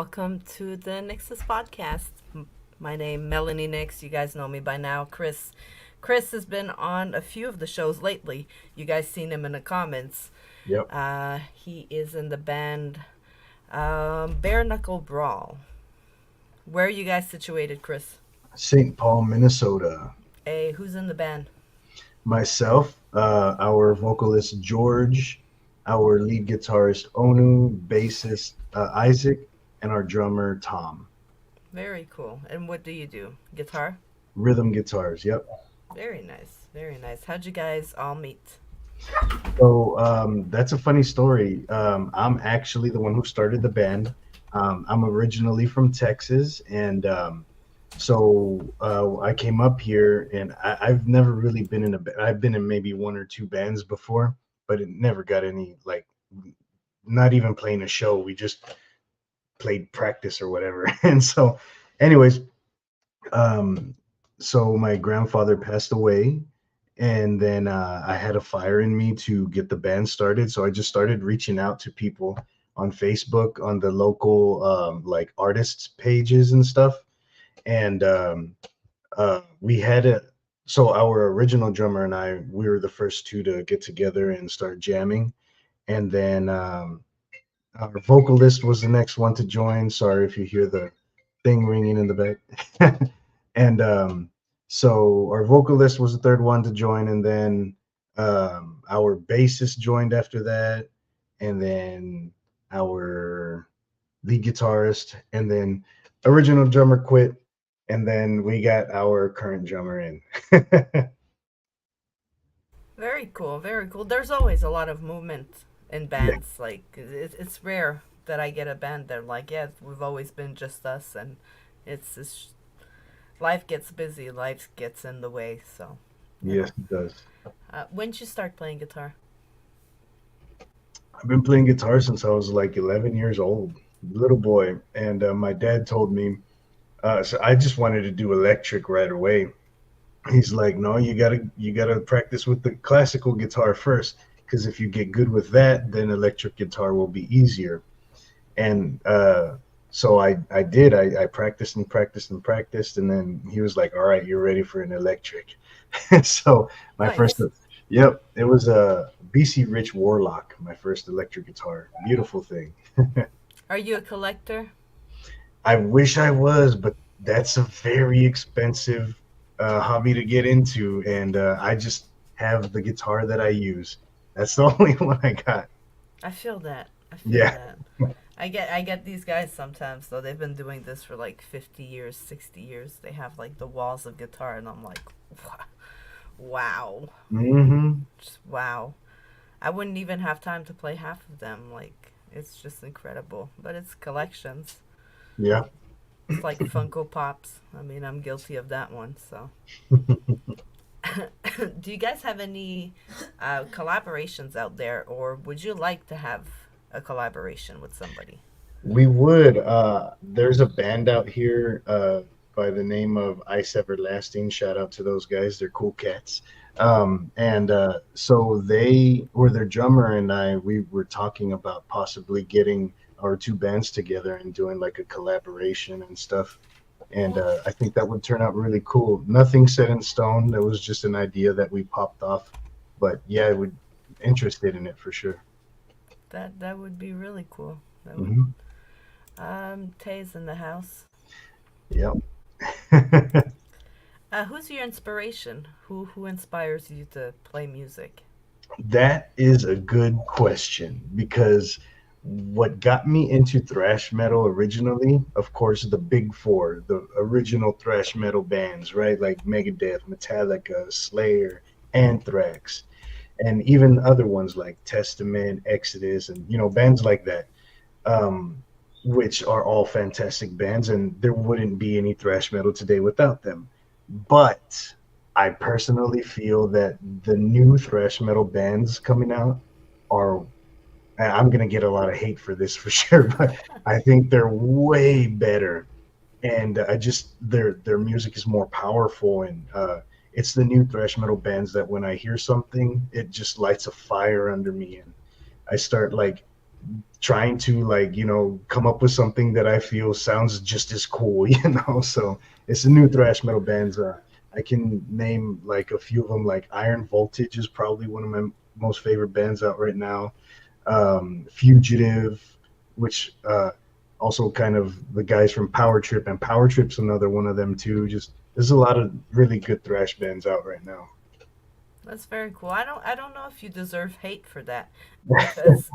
welcome to the NYXUS podcast. My name Melany Nix. You guys know me by now. Chris has been on a few of the shows lately. You guys seen him in the comments. Yep. He is in the band Bare Knuckle Brawl. Where are you guys situated, Chris? St. Paul, Minnesota. Hey, who's in the band? Myself, our vocalist George, our lead guitarist Onu, bassist Isaac, and our drummer Tom. Very cool. And what do you do? Guitar? Rhythm guitars. Yep. Very nice. Very nice. How'd you guys all meet? So that's a funny story. I'm actually the one who started the band. I'm originally from Texas, and I came up here, and I've never really been in a. I've been in maybe one or two bands before, but it never got any like, not even playing a show. We just played practice or whatever. And so, anyways, um, so my grandfather passed away, and then I had a fire in me to get the band started. So I just started reaching out to people on Facebook, on the local like artists pages and stuff. And we had a so our original drummer and I, we were the first two to get together and start jamming. And then our vocalist was the next one to join. Sorry if you hear the thing ringing in the back. And so our vocalist was the third one to join, and then our bassist joined after that, and then our lead guitarist, and then original drummer quit, and then we got our current drummer in. Very cool, very cool. There's always a lot of movement in Yeah. bands. Like it's rare that I get a band that like, yeah, we've always been just us, and it's life gets busy, life gets in the way. So, you Yes, know, it does. when did you start playing guitar? I've been playing guitar since I was like 11 years old, little boy, and my dad told me. So I just wanted to do electric right away. He's like, no, you gotta practice with the classical guitar first, because if you get good with that, then electric guitar will be easier. And so I did. I practiced and practiced and practiced, and then he was like, all right, you're ready for an electric. So my first, Nice. yep, it was a BC Rich Warlock, my first electric guitar. Beautiful thing. Are you a collector? I wish I was, but that's a very expensive hobby to get into, and I just have the guitar that I use. That's the only one I got. I feel that. I feel Yeah. that. I get these guys sometimes though. They've been doing this for like 50 years, 60 years. They have like the walls of guitar, and I'm like, wow, Hmm. just wow. I wouldn't even have time to play half of them. Like it's just incredible. But it's collections. Yeah. It's like Funko Pops. I mean, I'm guilty of that one. So, do you guys have any collaborations out there, or would you like to have a collaboration with somebody? We would. There's a band out here by the name of Ice Everlasting. Shout out to those guys. They're cool cats. And so they, or their drummer and I, we were talking about possibly getting our two bands together and doing like a collaboration and stuff. And I think that would turn out really cool. Nothing set in stone. That was just an idea that we popped off. But yeah, I would interested in it for sure. That would be really cool. That would. Hmm. Tay's in the house. Yep. Who's your inspiration? Who inspires you to play music? That is a good question because what got me into thrash metal originally, of course, the big four, the original thrash metal bands, right? Like Megadeth, Metallica, Slayer, Anthrax, and even other ones like Testament, Exodus, and bands like that, um, which are all fantastic bands, and there wouldn't be any thrash metal today without them. But I personally feel that the new thrash metal bands coming out are, and I'm gonna get a lot of hate for this for sure, but I think they're way better, and I just their music is more powerful, and it's the new thrash metal bands that when I hear something, it just lights a fire under me, and I start like trying to like come up with something that I feel sounds just as cool. So it's the new thrash metal bands. I can name like a few of them. Like Iron Voltage is probably one of my most favorite bands out right now. Fugitive, which also kind of the guys from Power Trip, and Power Trip's another one of them too. Just there's a lot of really good thrash bands out right now. That's very cool. I don't know if you deserve hate for that, because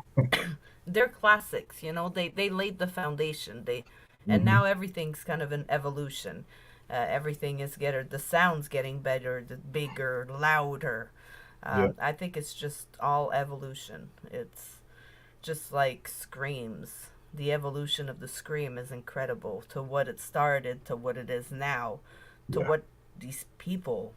they're classics. They laid the foundation. And Hmm. now everything's kind of an evolution. Everything is getting, the sounds getting better, the bigger, louder. Yeah. I think it's just all evolution. It's just like screams. The evolution of the scream is incredible, to what it started, to what it is now, to Yeah. what these people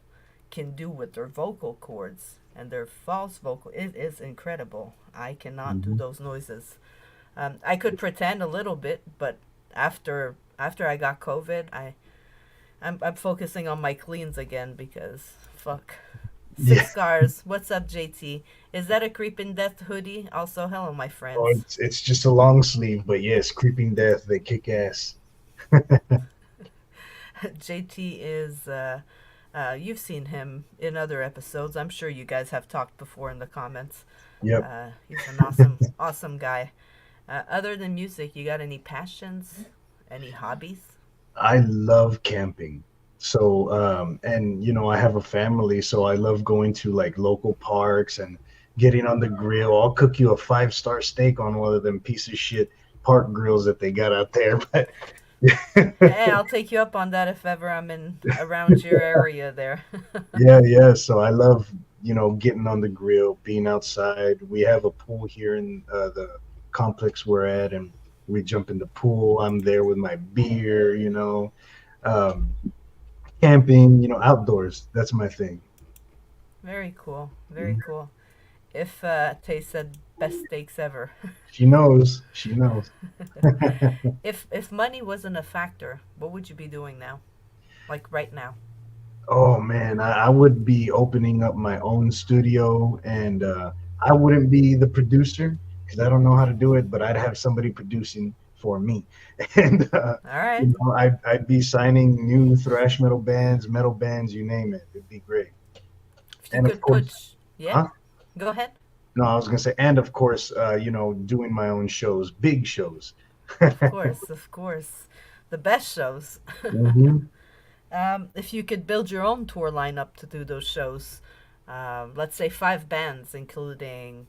can do with their vocal cords and their false vocal. It is incredible. I cannot do Hmm. those noises. I could pretend a little bit, but after I got COVID, I'm focusing on my cleans again, because fuck. Yeah. Six Scars, what's up, JT? Is that a Creeping Death hoodie? Also, hello, my Oh, friends. it's just a long sleeve, but yes, Creeping Death, they kick ass. JT is, you've seen him in other episodes. I'm sure you guys have talked before in the comments. Yep. He's an awesome, awesome guy. Other than music, you got any passions? Any hobbies? I love camping. So, and I have a family, so I love going to like local parks and getting on the grill. I'll cook you a 5-star steak on one of them piece of shit park grills that they got out there. But Hey, I'll take you up on that if ever I'm in around your area there. yeah, yeah. So I love, getting on the grill, being outside. We have a pool here in the complex we're at, and we jump in the pool. I'm there with my beer, um, camping, outdoors. That's my thing. Very cool. Very cool. If Tay said best steaks ever. She knows. She knows. If money wasn't a factor, what would you be doing now? Like right now? Oh man, I would be opening up my own studio, and I wouldn't be the producer because I don't know how to do it, but I'd have somebody producing for me, and All right. I'd be signing new thrash metal bands, you name it. It'd be great. If you And of could course, put, yeah, huh? go ahead. No, I was gonna say, and of course, doing my own shows, big shows. Of course, of course, the best shows. Hmm. If you could build your own tour lineup to do those shows, let's say 5 bands, including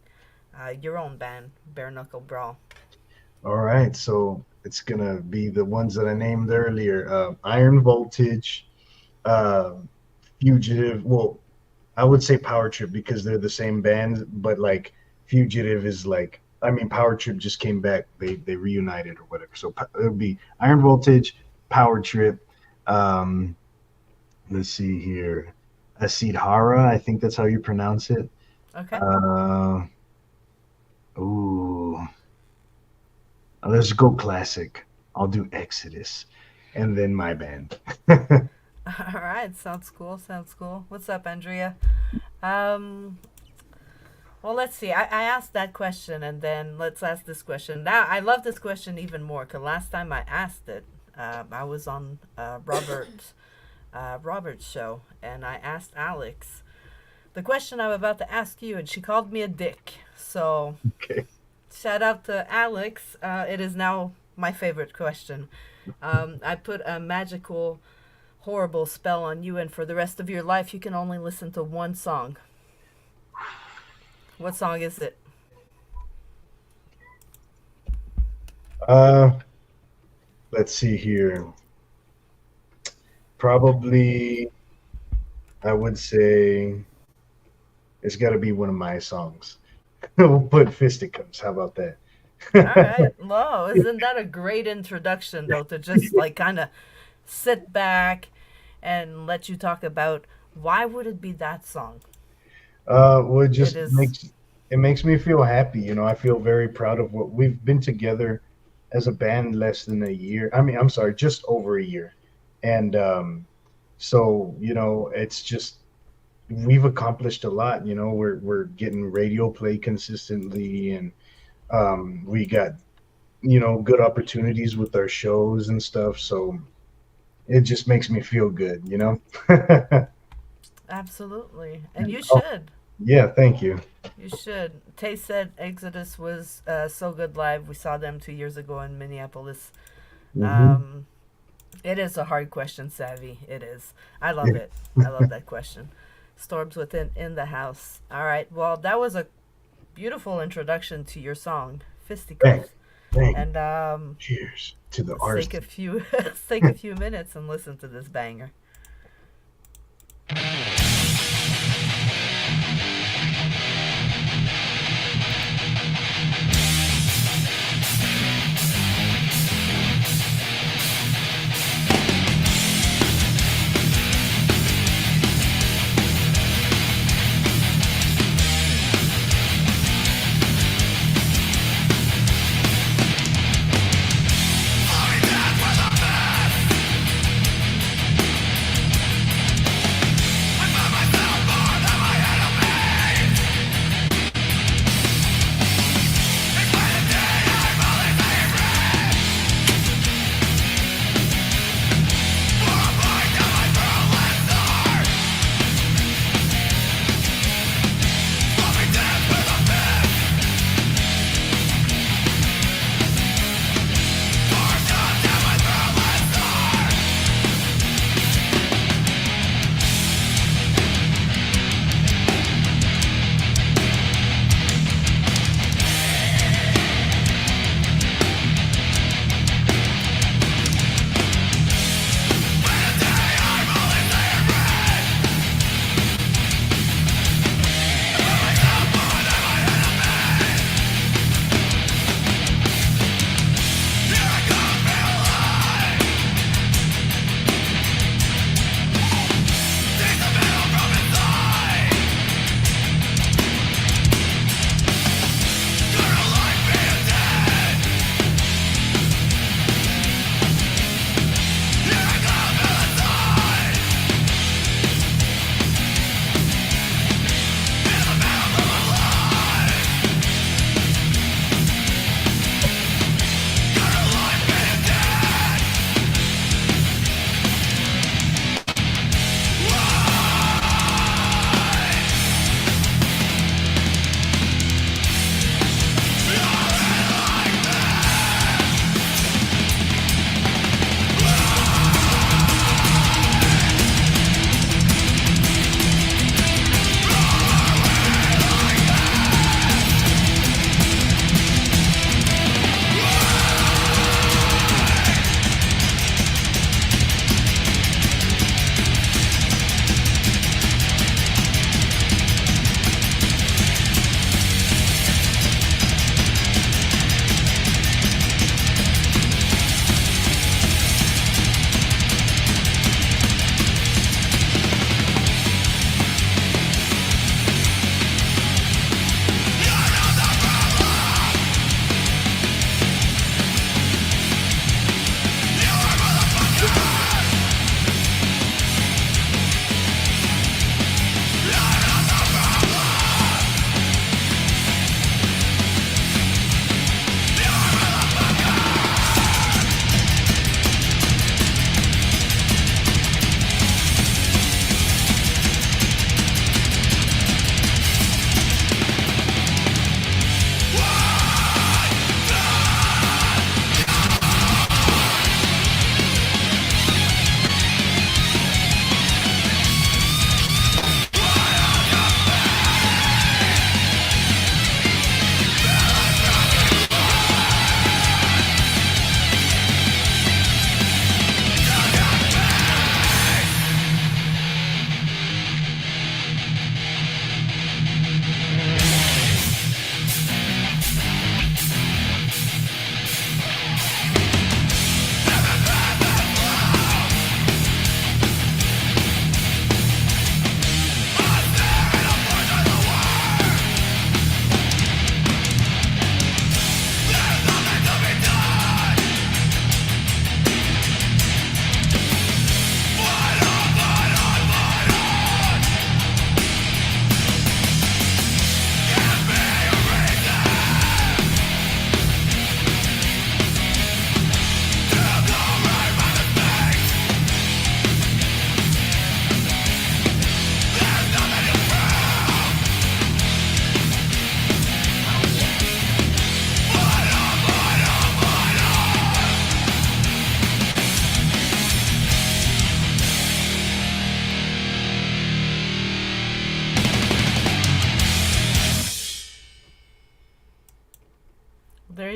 your own band, Bare Knuckle Brawl. All right, so it's gonna be the ones that I named earlier: Iron Voltage, uh, Fugitive. Well, I would say Power Trip because they're the same band, but like Fugitive is like, I mean, Power Trip just came back. They reunited or whatever. So it would be Iron Voltage, Power Trip. Um, let's see here, Asidhara. I think that's how you pronounce it. Okay. Uh, ooh, let's go classic. I'll do Exodus, and then my band. All right. Sounds cool. Sounds cool. What's up, Andrea? Um, well, let's see. I asked that question, and then let's ask this question. Now, I love this question even more, because last time I asked it, I was on Robert's show, and I asked Alex the question I'm about to ask you, and she called me a dick. So, Okay. shout out to Alex. It is now my favorite question. I put a magical, horrible spell on you, and for the rest of your life, you can only listen to one song. What song is it? Uh, let's see here. Probably, I would say it's got to be one of my songs. We'll put Fisticuffs. How about that? All right. Whoa, isn't that a great introduction, though, to just like kind of sit back and let you talk about why would it be that song? Well, it It just is. makes me feel happy. I feel very proud of what we've been together as a band less than a year. I mean, I'm sorry, just over a year, and so it's just we've accomplished a lot. We're getting radio play consistently, and We got good opportunities with our shows and stuff. So it just makes me feel good. Absolutely. And And you oh should. yeah, thank you. You should. Tay said Exodus was so good live. We saw them 2 years ago in Minneapolis. Hmm. Um, it is a hard question, Savvy. It is. I love it. I love that question. Storms within in the house. All right. Well, that was a beautiful introduction to your song, Thank, Fisticuffs. thank. And Cheers to the let's take artist. a few let's take a few minutes and listen to this banger.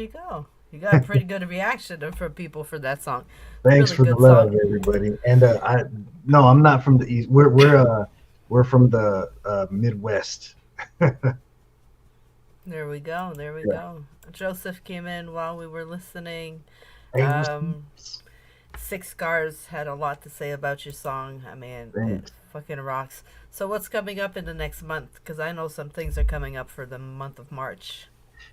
you go. You got a pretty good reaction from people for that song. It's a Thanks really for the good love, song. everybody. And I no, I'm not from the east. We're from the Midwest. There we go. There we Yeah. go. Joseph came in while we were listening. Hey, what's Um, Six Scars had a lot to say about your song. I mean, it thanks. fucking rocks. So, what's coming up in the next month? Because I know some things are coming up for the month of March.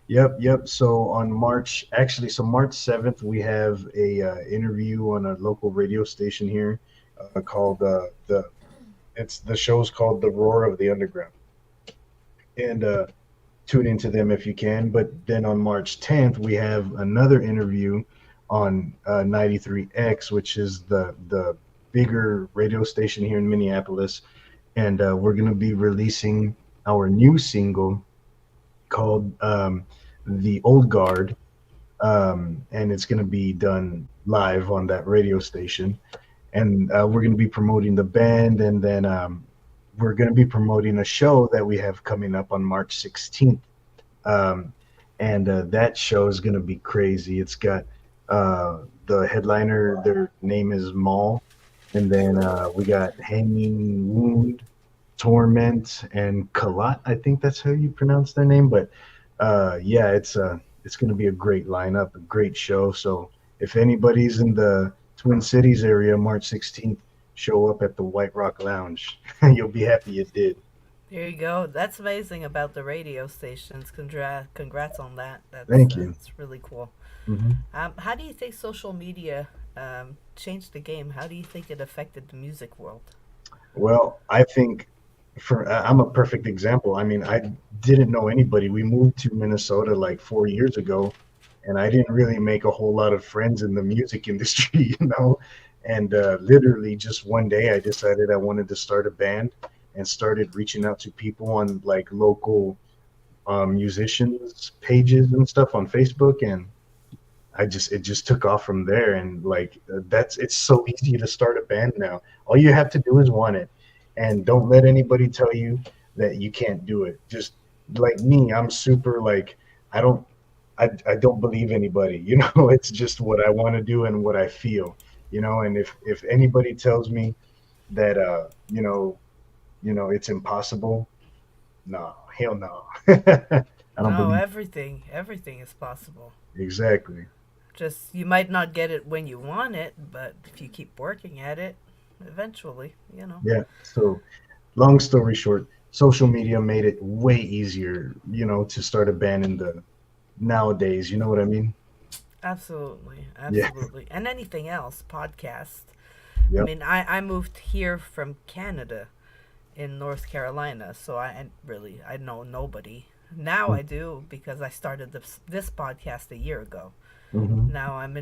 Yep, yep. So on March 7th, we have a interview on a local radio station here called the show's called The Roar of the Underground, and tune into them if you can. But then on March 10th, we have another interview on 93X, which is the bigger radio station here in Minneapolis, and we're gonna be releasing our new single called "The Old Guard," and it's gonna be done live on that radio station. And we're going to be promoting the band, and then we're going to be promoting a show that we have coming up on March 16th. Um, and that show is going to be crazy. It's got the headliner, their name is Maul, and then we got Hanging Wound, Torment, and Kalat. I think that's how you pronounce their name. But yeah, it's going to be a great lineup, a great show. So if anybody's in the Twin Cities area, March 16th, show up at the White Rock Lounge. You'll be happy you did. There you go. That's amazing about the radio stations. Congrats on that. Thank you. That's really cool. Hmm. How do you think social media changed the game? How do you think it affected the music world? Well, I think I'm a perfect example. I mean, I didn't know anybody. We moved to Minnesota like 4 years ago, and I didn't really make a whole lot of friends in the music industry, you know. And literally, just one day, I decided I wanted to start a band and started reaching out to people on like local musicians pages and stuff on Facebook, and it just took off from there. And like that's it's so easy to start a band now. All you have to do is want it, and don't let anybody tell you that you can't do it. Just like me, I'm super like I don't I don't believe anybody. You know, it's just what I want to do and what I feel. You know, and if anybody tells me that it's impossible, no, hell no. I don't No, believe everything is possible. exactly. Just you might not get it when you want it, but if you keep working at it, eventually, you know. Yeah. So long story short, social media made it way easier, to start a band in the nowadays. You know what I mean? Absolutely, Yeah. absolutely. And anything else, podcast. I Yep. mean, I moved here from Canada in North Carolina, so I know nobody. Now I do because I started this podcast a year ago. Hmm. Now I'm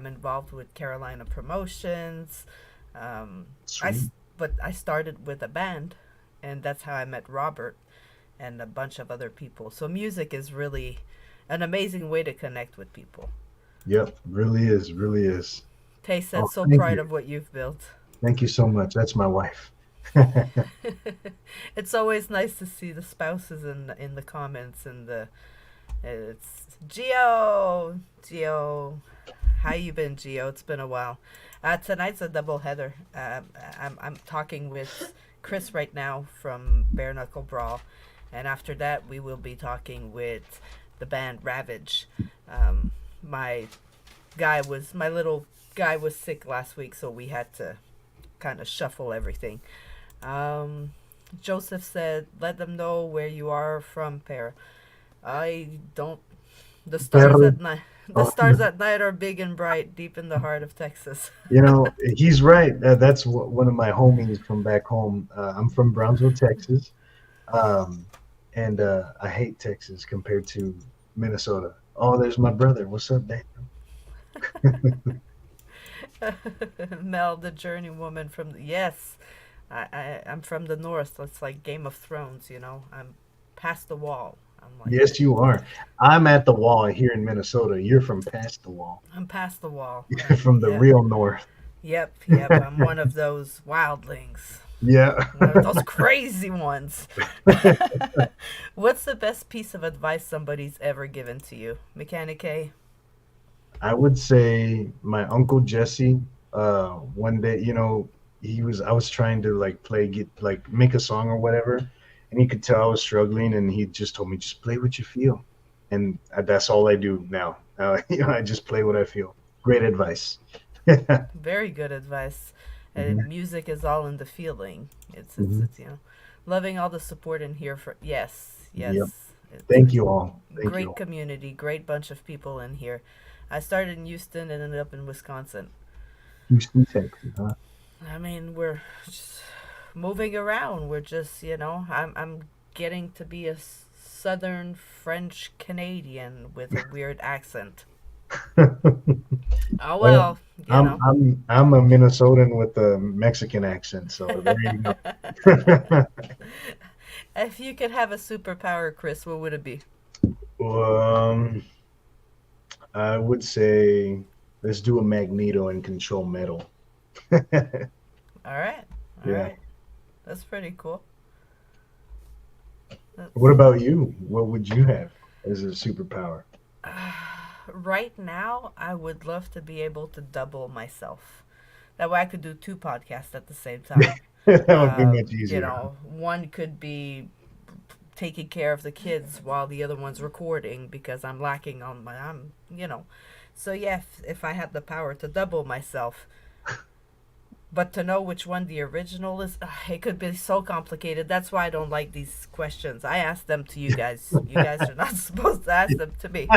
involved with Carolina promotions. Um, I Sweet. but I started with a band, and that's how I met Robert and a bunch of other people. So music is really an amazing way to connect with people. Yep. Really is. Really is. Tay said, Oh, so thank proud you. of what you've built. Thank you so much. That's my wife. It's always nice to see the spouses in the comments and the it's Geo. How you been, Geo? It's been a while. Tonight's a double header. I'm talking with Chris right now from Bare Knuckle Brawl, and after that we will be talking with the band Ravage. Um, my my little guy was sick last week, so we had to kind of shuffle everything. Um, Joseph said, "Let them know where you are from, Pair." I don't. The stars Pero, at night. The oh, stars at night are big and bright, deep in the heart of Texas. he's right. That's one of my homies from back home. I'm from Brownsville, Texas, um, and I hate Texas compared to Minnesota. Oh, there's my brother. What's up, Dave? Mel, the journey woman from yes, I'm from the north. It's like Game of Thrones, you know. I'm past the wall. I'm like Yes, you are. I'm at the wall here in Minnesota. You're from past the wall. I'm past the wall. You're from the Yep, real north. yep. I'm one of those wildlings. Yeah. Those crazy ones. What's the best piece of advice somebody's ever given to you? Mechanic A? I would say my uncle Jesse. One day, I was trying to like get like make a song or whatever, and he could tell I was struggling, and he just told me just play what you feel, and that's all I do now. I just play what I feel. Great advice. Very good advice. Hmm. Music is all in the feeling. Hmm. Loving all the support in here for, yes, Yep. yes. It's a Thank you all. Thank you great all. community, great bunch of people in here. I started in Houston and ended up in Wisconsin. Houston, Texas, huh? I mean, we're just moving around. We're just, I'm getting to be a Southern French Canadian with a weird accent. Oh Well, well, you I'm know. I'm I'm a Minnesotan with a Mexican accent, so there you go. If you could have a superpower, Chris, what would it be? um, I would say let's do a Magneto and control metal. All right, all Yeah. right. That's pretty cool. What That's about you? What would you have as a superpower? right now. I would love to be able to double myself. That way, I could do two podcasts at the same time. That would be much easier. One could be taking care of the kids while the other one's recording because I'm lacking on my so yeah, if I had the power to double myself, but to know which one the original is, it could be so complicated. That's why I don't like these questions. I ask them to you guys. You guys are not supposed to ask them to me.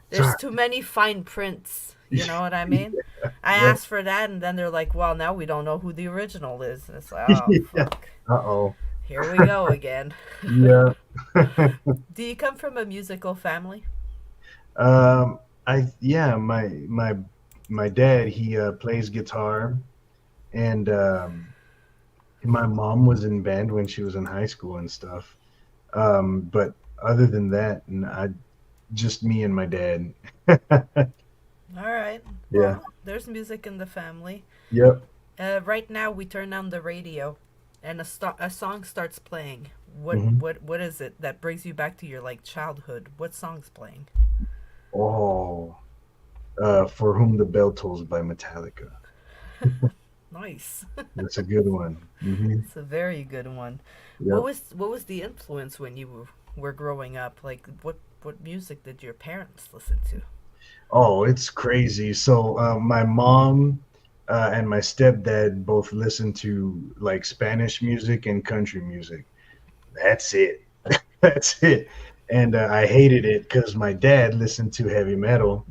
There's Sorry. too many fine prints. You know what I mean? I Yeah. asked for that, and then they're like, "Well, now we don't know who the original is." And it's like, "Oh Yeah. fuck, Uh-oh. here we go again." Yeah. Do you come from a musical family? Yeah, my dad, he plays guitar, and my mom was in band when she was in high school and stuff. But other than that, just me and my dad. All right. Yeah. Well, there's music in the family. Yep. Right now, we turn on the radio, and a song starts playing. Hmm. What is it that brings you back to your like childhood? What song's playing? Oh, For Whom the Bell Tolls by Metallica. Nice. That's a good one. Hmm. It's a very good one. Yep. What was the influence when you were growing up? Like what music did your parents listen to? Oh, it's crazy. So my mom and my stepdad both listen to like Spanish music and country music. That's it. That's it. And I hated it because my dad listened to heavy metal,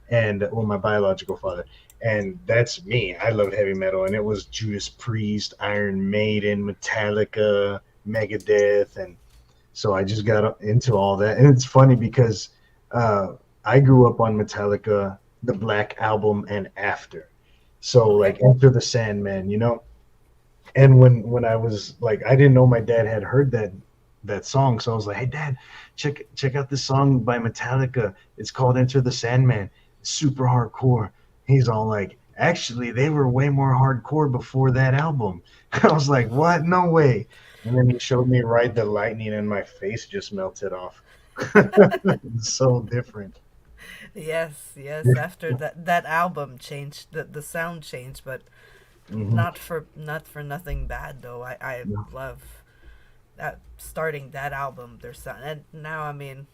and well, my biological father, and that's me. I love heavy metal, and it was Judas Priest, Iron Maiden, Metallica, Megadeth, and so I just got into all that. And it's funny because uh, I grew up on Metallica, the Black Album, and after. So Okay. like Enter the Sandman, and when I was like, I didn't know my dad had heard that song, so I was like, "Hey, Dad, check out this song by Metallica. It's called Enter the Sandman. It's super hardcore." He's all like, "Actually, they were way more hardcore before that album." I was like, "What? No way!" And then he showed me Ride the Lightning, and my face just melted off. It's so different. Yes, yes. After that album changed, the sound changed, but Hmm. not for nothing bad though. I love that starting that album. Their sound, and now I mean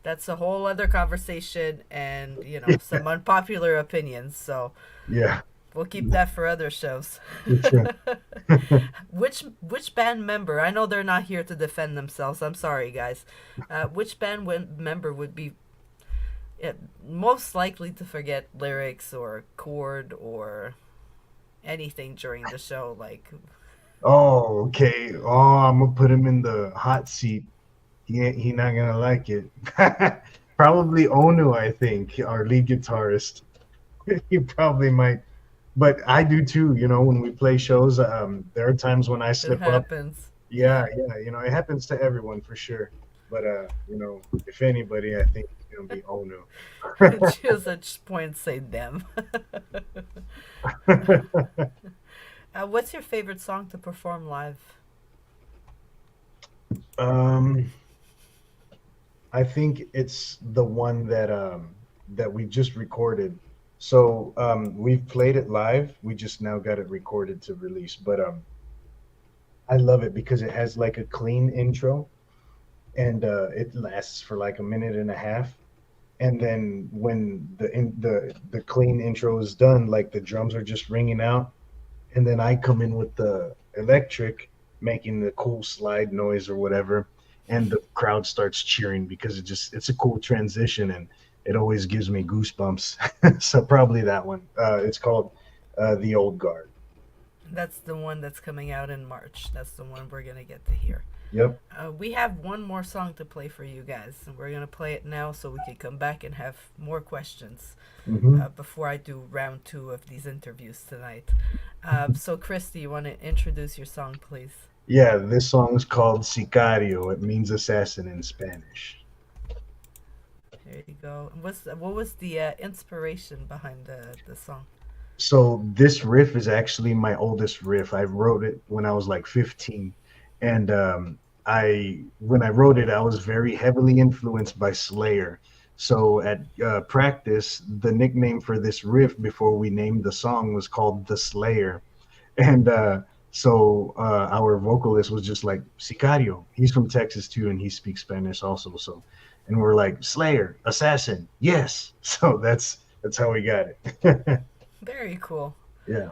that's a whole other conversation, and some unpopular opinions. So Yeah, we'll keep that for other shows. for sure. Which band member? I know they're not here to defend themselves. I'm sorry, guys. Which member would be most likely to forget lyrics or chord or anything during the show? Like, Oh, okay. Oh, I'm gonna put him in the hot seat. He not gonna like it. Probably Onu, I think, our lead guitarist. He probably might, but I do too. When we play shows, there are times when I it slip up. happens. Yeah, Yeah. yeah. It happens to everyone for sure. But if anybody, I think it's gonna be Onu. Choose a point, say them. What's your favorite song to perform live? Um, I think it's the one that we just recorded. So we've played it live. We just now got it recorded to release. But I love it because it has like a clean intro, and it lasts for like a minute and a half. And then when the clean intro is done, like the drums are just ringing out, and then I come in with the electric, making the cool slide noise or whatever, and the crowd starts cheering because it's a cool transition, and it always gives me goosebumps. So probably that one. It's called The Old Guard. That's the one that's coming out in March. That's the one we're gonna get to hear. Yep. We have one more song to play for you guys, and we're gonna play it now so we can come back and have more questions Hmm. before I do round two of these interviews tonight. So, Chris, do you want to introduce your song, please? Yeah, this song is called Sicario. It means assassin in Spanish. Here you go. What was the inspiration behind the song? So this riff is actually my oldest riff. I wrote it when I was like 15, and I when I wrote it, I was very heavily influenced by Slayer. So at practice, the nickname for this riff before we named the song was called the Slayer, and our vocalist was just like Sicario. He's from Texas too, and he speaks Spanish also. So, and we're like Slayer, assassin, yes. So that's how we got it. Very cool. Yeah.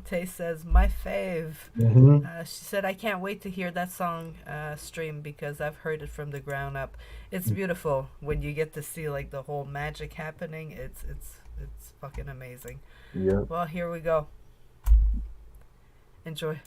Tay says, my fave. Hmm. She said, I can't wait to hear that song stream because I've heard it from the ground up. It's beautiful when you get to see like the whole magic happening. It's fucking amazing. Yeah. Well, here we go. Enjoy.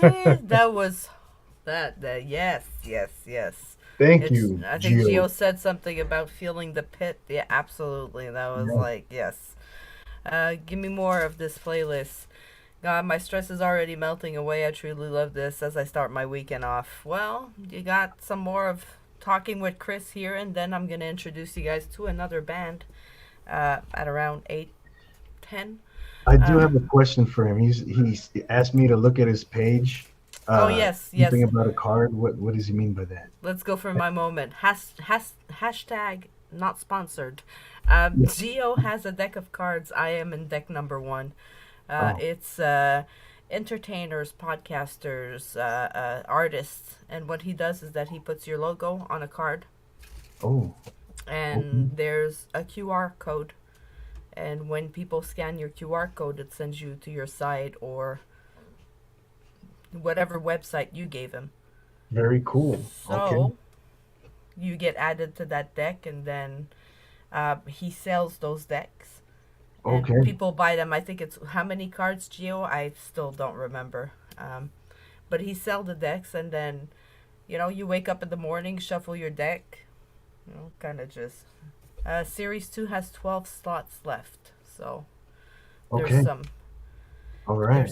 That was that yes, yes, yes. Thank It's you, I think Gio. Gio said something about feeling the pit. Yeah, absolutely. That was Yeah. like, yes. Give me more of this playlist. God, my stress is already melting away. I truly love this as I start my weekend off. Well, you got some more of talking with Chris here, and then I'm gonna introduce you guys to another band at around 8:10. I do Uh, have a question for him. He's asked me to look at his page. oh yes, Something yes. about a card. What does he mean by that? Let's go for my moment. Hashtag not sponsored. Yeah. Geo has a deck of cards. I am in deck number one. Oh, It's entertainers, podcasters, artists, and what he does is that he puts your logo on a card, oh, okay. and there's a QR code. And when people scan your QR code, it sends you to your site or whatever website you gave him. Very cool. Okay, So you get added to that deck, and then he sells those decks, and okay. people buy them. I think it's how many cards, Geo? I still don't remember. But he sell the decks, and then you wake up in the morning, shuffle your deck, kind of just. Series 2 has 12 slots left, so there's Okay. some All right.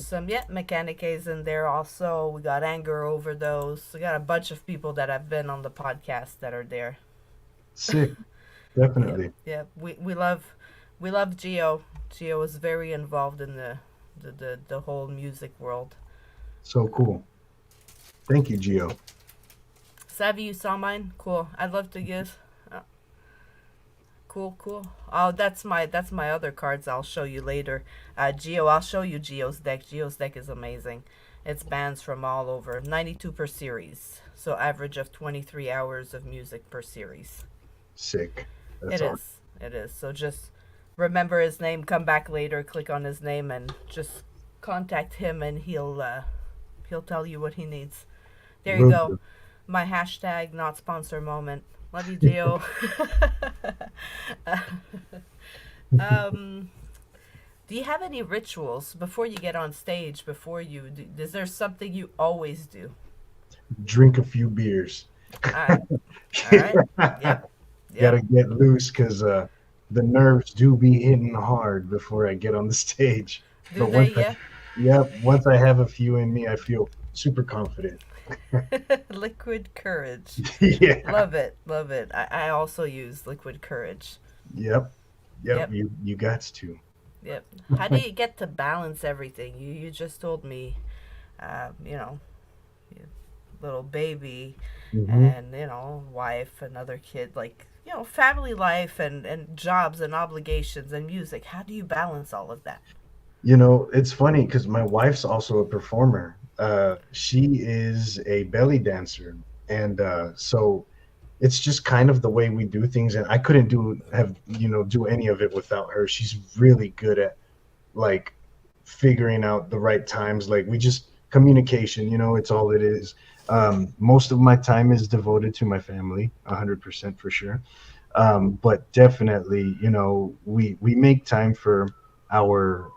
Mechanic A's in there also. We got Anger Overdose. We got a bunch of people that have been on the podcast that are there. Sick. Yep, Definitely. yep. We love Geo. Geo is very involved in the whole music world. So cool. Thank you, Gio. Savvy, you saw mine. Cool. I'd love to give. Cool, cool. Oh, that's my other cards. I'll show you later. Geo, I'll show you Geo's deck. Geo's deck is amazing. It's bands from all over. 92 per series, so average of 23 hours of music per series. Sick. That's It awesome. is. It is. So just remember his name. Come back later. Click on his name and just contact him, and he'll tell you what he needs. There you Will go. do. My hashtag not sponsor moment. Love you, Geo. um, do you have any rituals before you get on stage? Is there something you always do? Drink a few beers. All right. All right. Yep. Gotta Yep. get loose because the nerves do be hitting hard before I get on the stage. Do But they? once I, Yeah. yep, once I have a few in me, I feel super confident. Liquid courage. Yeah. Love it. Love it. I also use liquid courage. Yep. Yep. Yep. You got to. Yep. How do you get to balance everything? You just told me, uh, you know, little baby Hmm. and wife, another kid, like family life and jobs and obligations and music. How do you balance all of that? It's funny because my wife's also a performer. She is a belly dancer, and so it's just kind of the way we do things. And I couldn't do any of it without her. She's really good at like figuring out the right times. Like we just communication. It's all it is. Most of my time is devoted to my family, 100% for sure. But definitely, we make time for our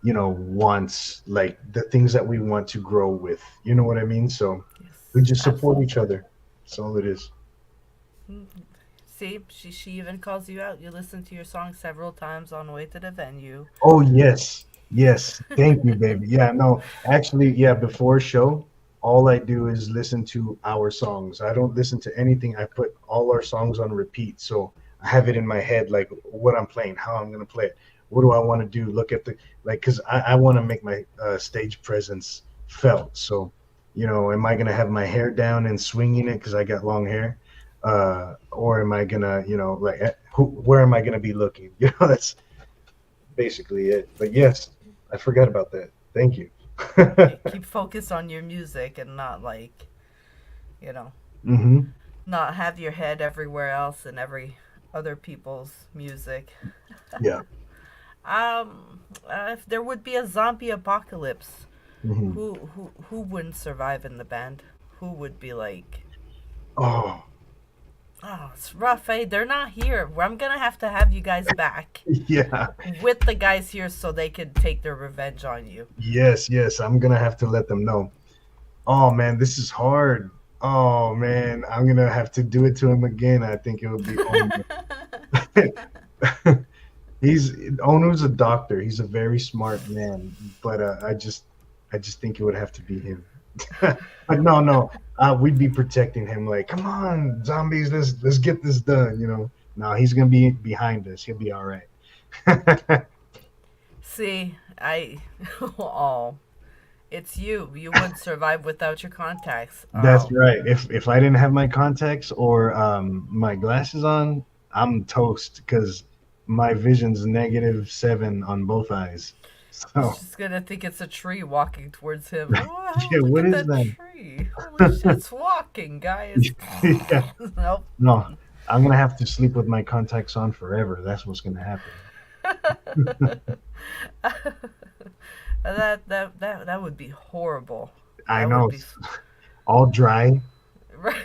wants, like the things that we want to grow with. You know what I mean? So we Yes, just support each absolutely. other. That's all it is. Mm. See, she even calls you out. You listen to your song several times on the way to the venue. Oh yes, yes. Thank you, baby. Yeah, no, actually, yeah. Before show, all I do is listen to our songs. I don't listen to anything. I put all our songs on repeat, so I have it in my head, like what I'm playing, how I'm gonna play it. What do I want to do? Look at the like, cause I want to make my stage presence felt. So, am I gonna have my hair down and swinging it because I got long hair, or am I gonna, like, where am I gonna be looking? That's basically it. But yes, I forgot about that. Thank you. Keep focus on your music and not like, you know, Hmm. not have your head everywhere else and every other people's music. Yeah. If there would be a zombie apocalypse, Hmm. who wouldn't survive in the band? Who would be like, Oh, Oh, it's rough, eh? They're not here. I'm gonna have to have you guys back Yeah. with the guys here so they could take their revenge on you. Yes, yes. I'm gonna have to let them know. Oh man, this is hard. Oh man, I'm gonna have to do it to him again. I think it would be Onu. He's Onu's a doctor. He's a very smart man, but I just think it would have to be him. But no, no, we'd be protecting him. Like, come on, zombies, let's get this done. No, he's gonna be behind us. He'll be all right. See, oh, it's you. You wouldn't survive without your contacts. That's Oh, right. If I didn't have my contacts or my glasses on, I'm toast because my vision's -7 on both eyes. So she's gonna think it's a tree walking towards him. Oh, yeah, look what at is that that? tree. Holy shit, it's walking, guys. Yeah, Nope. no, I'm gonna have to sleep with my contacts on forever. That's what's gonna happen. That would be horrible. I That know would be it's all dry. right.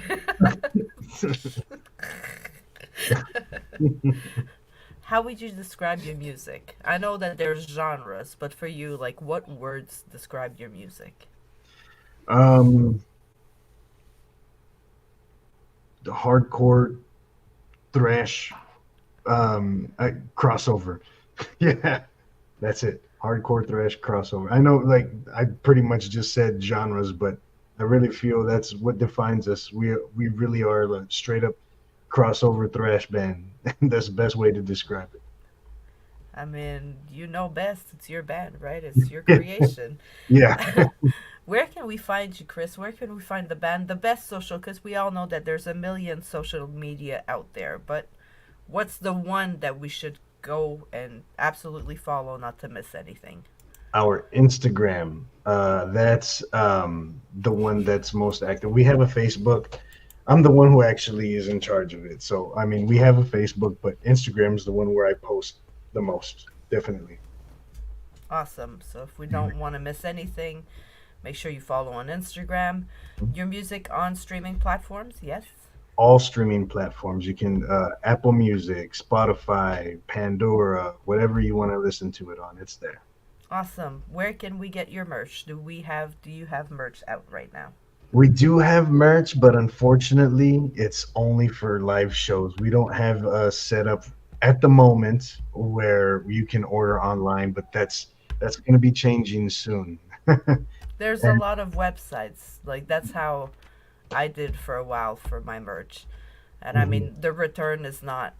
How would you describe your music? I know that there's genres, but for you, like, what words describe your music? um, the hardcore thrash crossover. Yeah, that's it. Hardcore thrash crossover. I know, like I pretty much just said genres, but I really feel that's what defines us. We really are like straight up crossover thrash band. That's the best way to describe I mean, you know best. It's your band, right? It's your it. creation. Yeah. Where can we find you, Chris? Where can we find the band? The best social, because we all know that there's a million social media out there, but what's the one that we should go and absolutely follow not to miss anything? Our Instagram. That's the one that's most active. We have a Facebook. I'm the one who actually is in charge of it. So I mean, we have a Facebook, but Instagram is the one where I post the most. Definitely. Awesome. So if we Mhm. don't want to miss anything, make sure you follow on Instagram. Your music on streaming platforms, yes? All streaming platforms. You can Apple Music, Spotify, Pandora, whatever you want to listen to it on. It's there. Awesome. Where can we get your merch? Do you have merch out right now? We do have merch, but unfortunately, it's only for live shows. We don't have a setup at the moment where you can order online, but that's going to be changing soon. There's a And lot of websites. Like that's how I did for a while for my merch. And I mhm, mean, the return is not,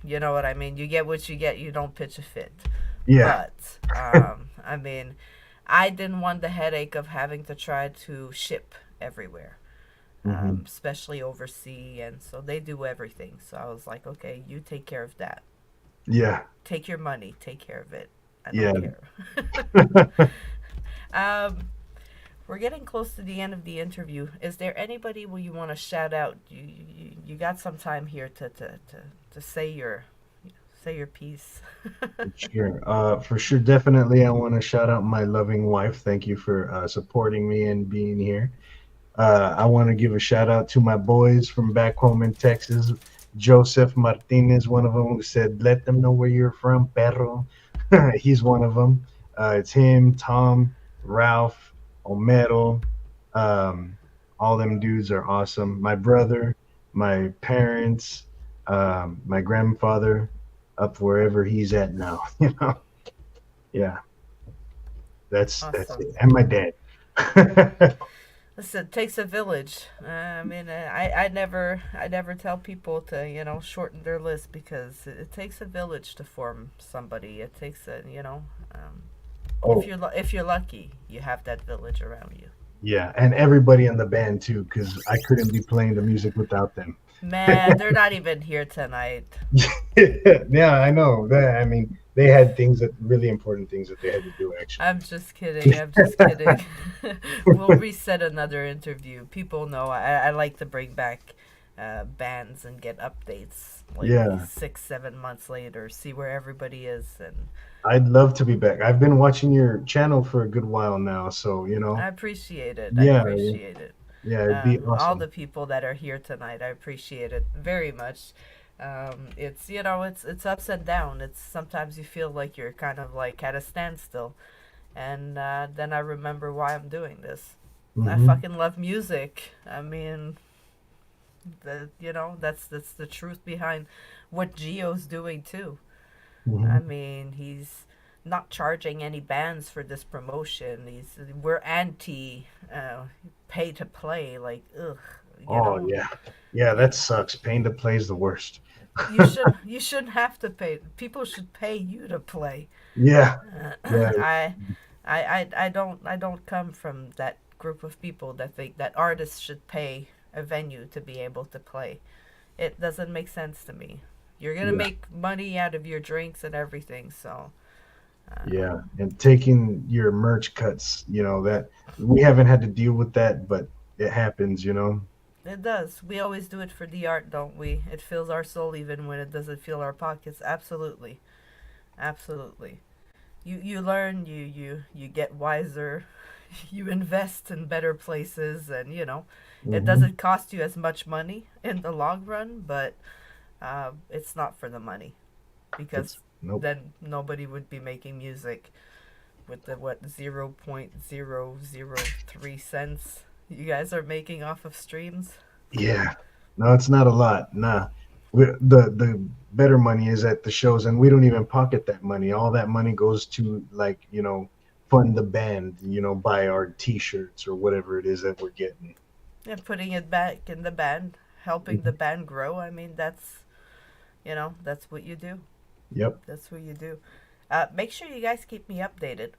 you know what I mean? You get what you get, you don't pitch a fit. yeah, But I mean, I didn't want the headache of having to try to ship everywhere, hmm, especially overseas, and so they do everything. So I was like, okay, you take care of that. yeah, Take your money, take care of it. I yeah. don't care. um, we're getting close to the end of the interview. Is there anybody who you want to shout out? You got some time here to say your piece. Sure. For sure, definitely. I want to shout out my loving wife. Thank you for supporting me and being here. I want to give a shout out to my boys from back home in Texas. Joseph Martinez, one of them, who said, "Let them know where you're from, perro." He's one of them. It's him, Tom, Ralph, Homero. Um, all them dudes are awesome. My brother, my parents, my grandfather, up wherever he's at now. Yeah, that's Awesome. it. And my dad. Listen, it takes a village. I mean, I never tell people to, shorten their list because it takes a village to form somebody. It takes Oh, if you're lucky, you have that village around you. yeah, and everybody in the band too, because I couldn't be playing the music without them. Man, they're not even here tonight. Yeah, I know. I mean, they had things that really important things that they had to do actually. I'm just kidding. I'm just kidding. We'll reset another interview. People know I like to bring back bands and get updates like Yeah, 6, 7 months later, see where everybody is, and I'd love to be back. I've been watching your channel for a good while now, so I appreciate it. I yeah, appreciate it. Yeah, it'd be All awesome. the people that are here tonight. I appreciate it very much. It's it's ups and down. It's sometimes you feel like you're kind of like at a standstill, and then I remember why I'm doing this. I Hmm. fucking love music. I mean, that's the truth behind what Geo's doing too. I Hmm. mean, he's not charging any bands for this promotion. We're anti pay to play. Like, ugh, you Oh know, yeah, yeah. you That sucks. Pain to play is the worst. you shouldn't have to pay. People should pay you to play. Yeah, yeah. I I don't come from that group of people that think that artists should pay a venue to be able to play. It doesn't make sense to me. You're gonna Yeah, make money out of your drinks and everything, so yeah. And taking your merch cuts, that we haven't had to deal with that, but it happens. it does. We always do it for the art, don't we? It fills our soul even when it doesn't fill our pockets. Absolutely. Absolutely. You learn, you get wiser, you invest in better places, and it Hmm. doesn't cost you as much money in the long run, but it's not for the money because It's nope. then nobody would be making music with the what 0.0003 cents you guys are making off of streams. Yeah. No, it's not a lot. Nah. The better money is at the shows, and we don't even pocket that money. All that money goes to, like, fund the band, buy our T-shirts or whatever it is that we're getting. And putting it back in the band, helping the Mhm. band grow. I mean, that's what you do. Yep. That's what you do. Make sure you guys keep me updated.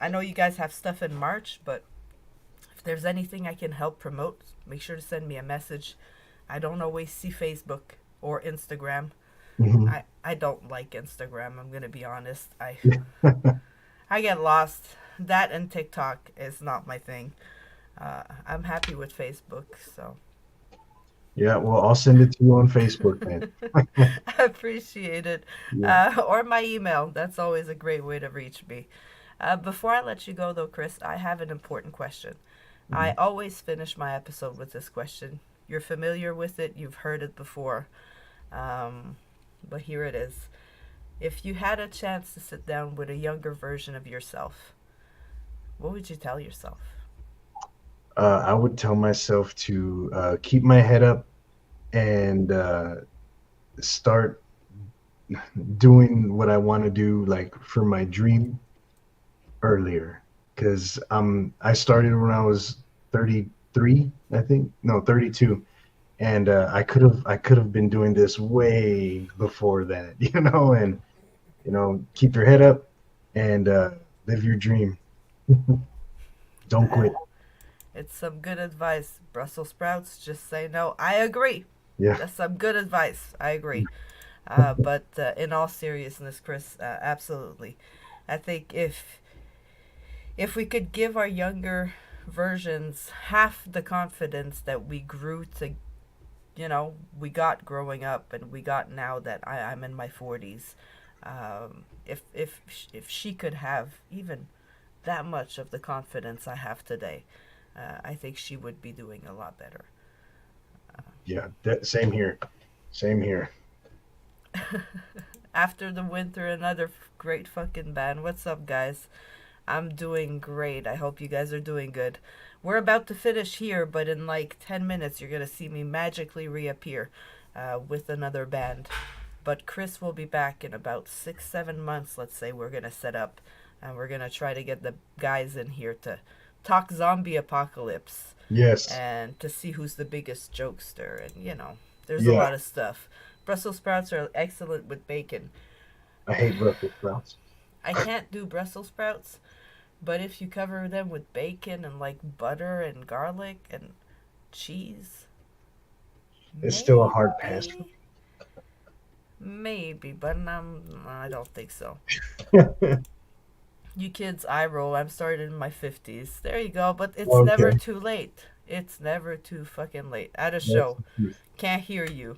I know you guys have stuff in March, but if there's anything I can help promote, make sure to send me a message. I don't always see Facebook or Instagram. Hmm. I don't like Instagram. I'm gonna be honest. I get lost. That and TikTok is not my thing. I'm happy with Facebook, so Yeah. Well, I'll send it to you on Facebook, man. I appreciate it. Yeah. Or my email. That's always a great way to reach me. Before I let you go, though, Chris, I have an important question. I Mhm. always finish my episode with this question. You're familiar with it, you've heard it before, um, but here it is. If you had a chance to sit down with a younger version of yourself, what would you tell yourself? I would tell myself to keep my head up and start doing what I want to do, like for my dream earlier, because I started when I was 33, I think, no, 32, and I could have been doing this way before that, and keep your head up and live your dream. Don't Uh, quit. it's some good advice. Brussels sprouts, just say no. I agree. Yeah. That's some good advice. I agree. But in all seriousness, Chris, absolutely. I think if we could give our younger versions half the confidence that we grew to, we got growing up and we got now that I'm in my 40s, if she could have even that much of the confidence I have today, I think she would be doing a lot better. Yeah, same here. Same here. After the winter, another great fucking band. What's up, guys? I'm doing great. I hope you guys are doing good. We're about to finish here, but in like 10 minutes, you're going to see me magically reappear with another band. But Chris will be back in about 6, 7 months, let's say. We're going to set up and we're going to try to get the guys in here to talk zombie apocalypse Yes. and to see who's the biggest jokester. And, there's a Yeah, lot of stuff. Brussels sprouts are excellent with bacon. I hate Brussels sprouts. I can't do Brussels sprouts, but if you cover them with bacon and like butter and garlic and cheese, It's still a hard pass. maybe, maybe, but I don't think so. You kids eye roll. I'm started in my 50s. There you go, but it's never Okay. too late. It's never too fucking late. At a That's show, the truth. can't hear you.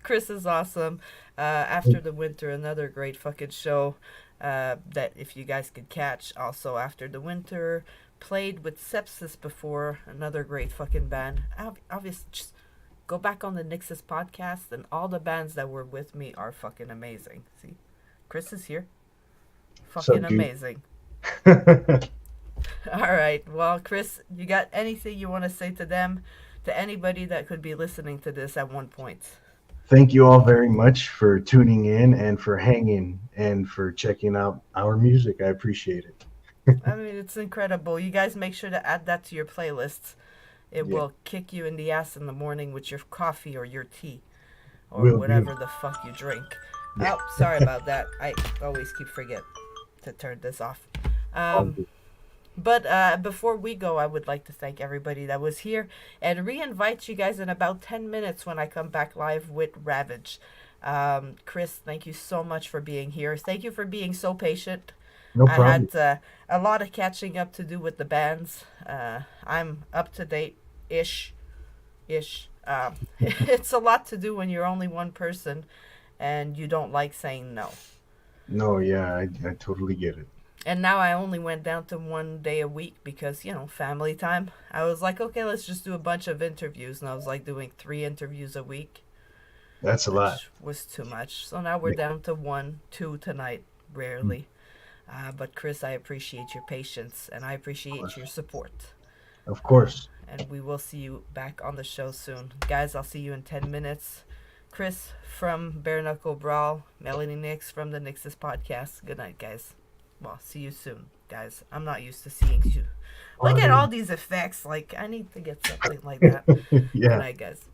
Chris is awesome. After the winter, another great fucking show. That if you guys could catch, also after the winter, played with Sepsis before, another great fucking band. Obviously, just go back on the NYXUS podcast, and all the bands that were with me are fucking amazing. See, Chris is here. Fucking Sup, dude? amazing. All right. Well, Chris, you got anything you want to say to them, to anybody that could be listening to this at one point? Thank you all very much for tuning in and for hanging and for checking out our music. I appreciate it. I mean, it's incredible. You guys make sure to add that to your playlists. It Yeah, will kick you in the ass in the morning with your coffee or your tea or will do. whatever the fuck you drink. Yeah, Oh, sorry about that. I always keep forget to turn this off. all Um, good. but before we go, I would like to thank everybody that was here and re-invite you guys in about 10 minutes when I come back live with Ravage. Chris, thank you so much for being here. Thank you for being so patient. No I problem. had a lot of catching up to do with the bands. I'm up to date ish. It's a lot to do when you're only one person and you don't like saying no. No, yeah, I totally get it. And now I only went down to 1 day a week because, family time. I was like, okay, let's just do a bunch of interviews. And I was like doing 3 interviews a week, That's a lot. which was too much. So now we're Yeah, down to 1, 2 tonight, rarely. But Chris, I appreciate your patience and I of appreciate your course. support. Of course. And we will see you back on the show soon. Guys, I'll see you in 10 minutes. Chris from Bare Knuckle Brawl, Melany Nix from the NYXUS podcast. Good night, guys. Well, see you soon, guys. I'm not used to seeing you. Look at all these effects. Like, I need to get something like that. Good Yeah. night, guys.